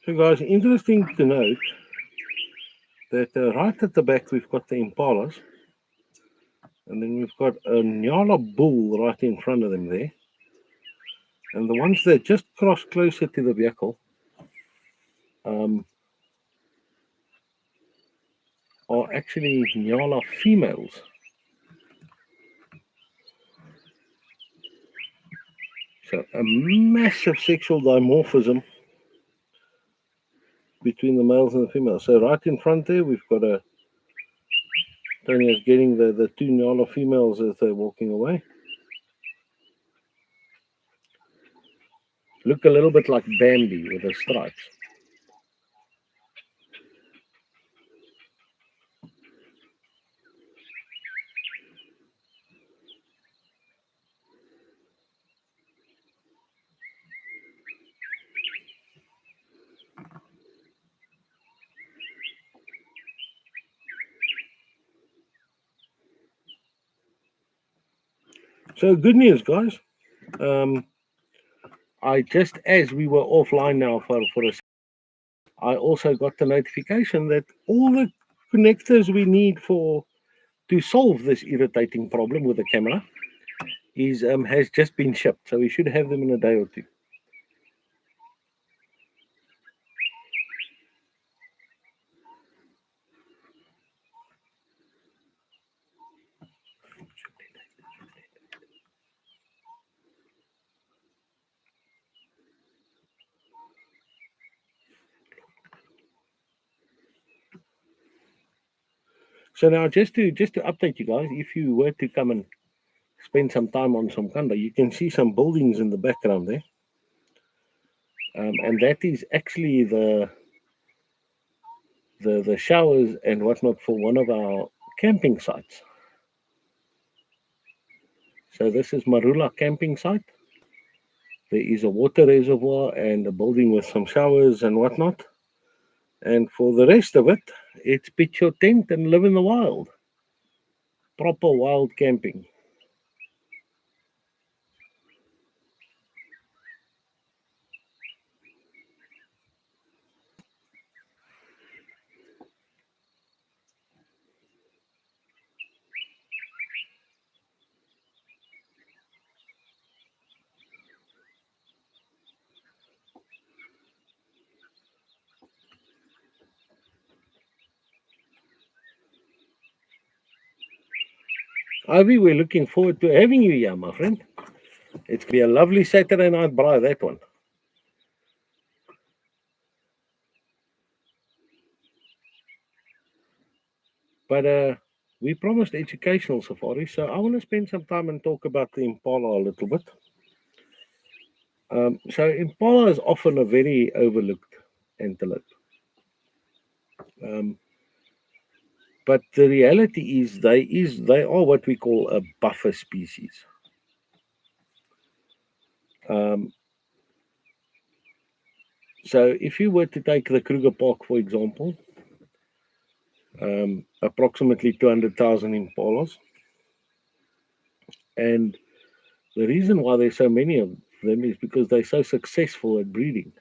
So, guys, interesting to note that right at the back we've got the Impalas, and then we've got a Nyala bull right in front of them there. And the ones that just cross closer to the vehicle are actually Nyala females. So a massive sexual dimorphism between the males and the females. So right in front there, we've got a Tony's getting the two Nyala females as they're walking away. Look a little bit like Bambi with the stripes. So good news, guys. I just as we were offline now for a, I also got the notification that all the connectors we need for to solve this irritating problem with the camera is has just been shipped. So we should have them in a day or two. So now just to update you guys, if you were to come and spend some time on some Kanda, you can see some buildings in the background there. And that is actually the showers and whatnot for one of our camping sites. So this is Marula camping site. There is a water reservoir and a building with some showers and whatnot. And for the rest of it, it's pitch your tent and live in the wild. Proper wild camping. Ivy, we're looking forward to having you here, my friend. It's going to be a lovely Saturday night braai, that one. But we promised educational safari, so I want to spend some time and talk about the Impala a little bit. So Impala is often a very overlooked antelope. But the reality is they are what we call a buffer species. So if you were to take the Kruger Park, for example, approximately 200,000 impalas, and the reason why there's so many of them is because they're so successful at breeding.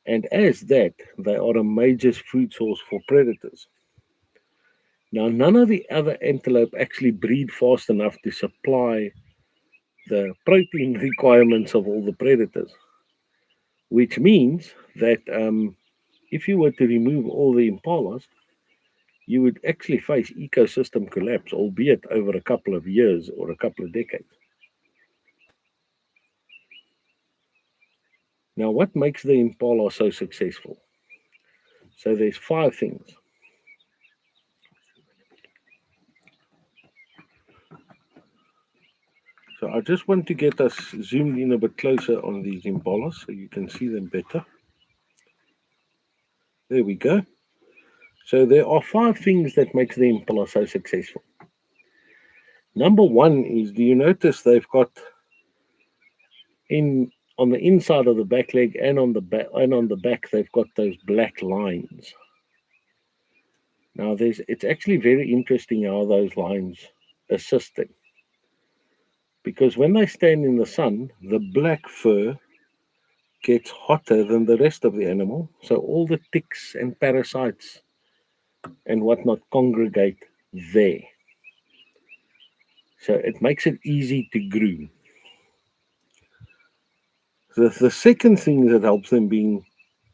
And as that, they are a major food source for predators. Now, none of the other antelope actually breed fast enough to supply the protein requirements of all the predators, which means that if you were to remove all the impalas, you would actually face ecosystem collapse, albeit over a couple of years or a couple of decades. Now, what makes the impala so successful? So there's 5 things. So I just want to get us zoomed in a bit closer on these impalas so you can see them better. There we go. So there are 5 things that makes the impala so successful. Number 1 is, do you notice they've got on the inside of the back leg and on the back they've got those black lines. Now it's actually very interesting how those lines assist them. Because when they stand in the sun, the black fur gets hotter than the rest of the animal. So all the ticks and parasites and whatnot congregate there. So it makes it easy to groom. The second thing that helps them being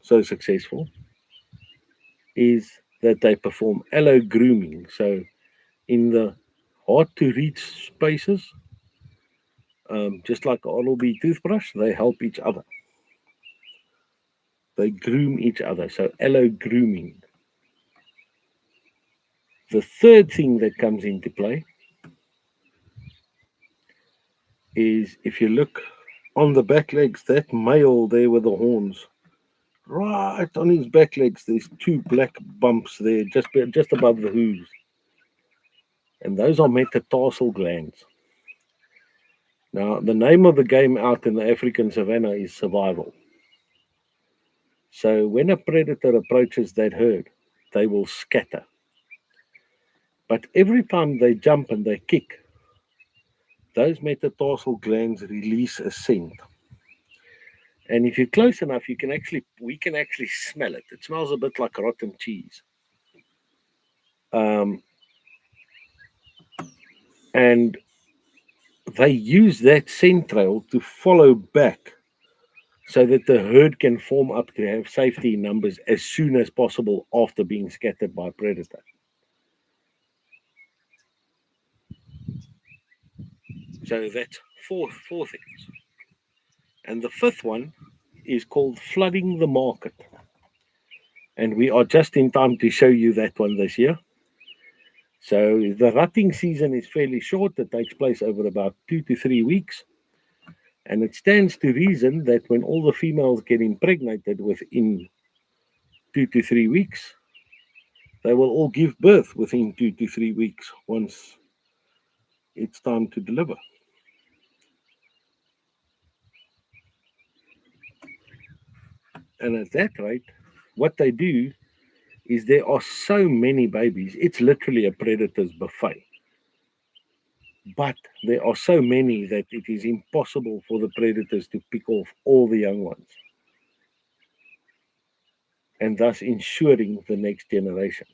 so successful is that they perform allo grooming. So in the hard to reach spaces, just like Oral-B toothbrush, they help each other. They groom each other. So allo grooming. The third thing that comes into play is if you look on the back legs, that male there with the horns, right on his back legs, there's two black bumps there just above the hooves. And those are metatarsal glands. Now, the name of the game out in the African savannah is survival. So when a predator approaches that herd, they will scatter. But every time they jump and they kick, those metatarsal glands release a scent. And if you're close enough, we can actually smell it. It smells a bit like rotten cheese. Um, and they use that scent trail to follow back so that the herd can form up to have safety in numbers as soon as possible after being scattered by a predator. So that's four things. And the fifth one is called flooding the market. And we are just in time to show you that one this year. So the rutting season is fairly short. It takes place over about 2 to 3 weeks. And it stands to reason that when all the females get impregnated within 2 to 3 weeks, they will all give birth within 2 to 3 weeks once it's time to deliver. And at that rate, what they do is there are so many babies, it's literally a predator's buffet. But there are so many that it is impossible for the predators to pick off all the young ones, and thus ensuring the next generation.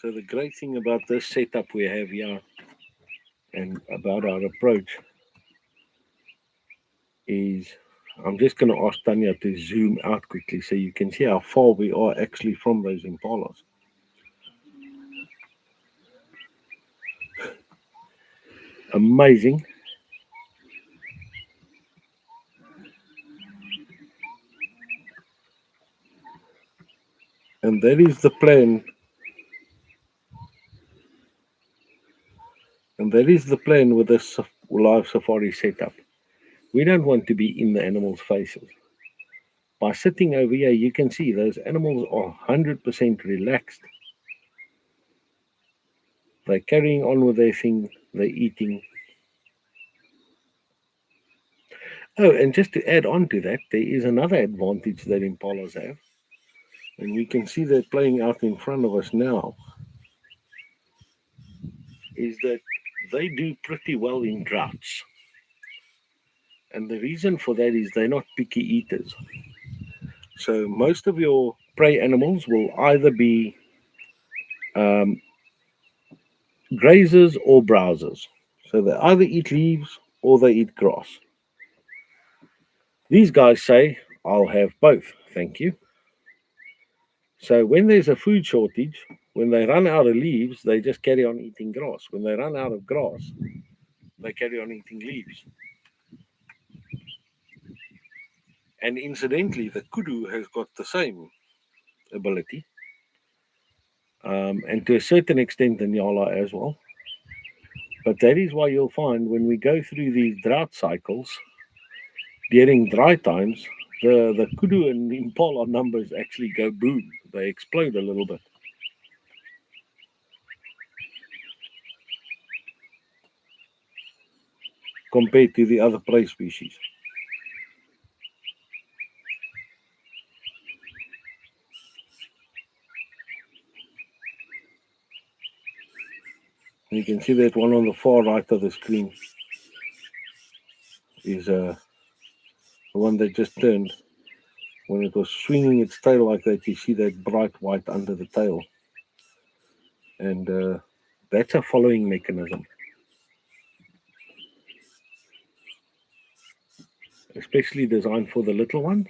So the great thing about this setup we have here and about our approach is I'm just going to ask Tanya to zoom out quickly so you can see how far we are actually from those impalas. Amazing. And that is the plan. And that is the plan with this live safari setup. We don't want to be in the animals' faces. By sitting over here, you can see those animals are 100% relaxed. They're carrying on with their thing, they're eating. Oh, and just to add on to that, there is another advantage that impalas have, and we can see that playing out in front of us now, is that they do pretty well in droughts. And the reason for that is they're not picky eaters. So most of your prey animals will either be um, grazers or browsers. So they either eat leaves or they eat grass. These guys say, I'll have both, thank you. So when there's a food shortage, when they run out of leaves, they just carry on eating grass. When they run out of grass, they carry on eating leaves. And incidentally, the kudu has got the same ability, and to a certain extent, the nyala as well. But that is why you'll find when we go through these drought cycles, during dry times, The kudu and impala numbers actually go boom. They explode a little bit compared to the other prey species. You can see that one on the far right of the screen is the one that just turned. When it was swinging its tail like that, you see that bright white under the tail. And that's a following mechanism, especially designed for the little ones.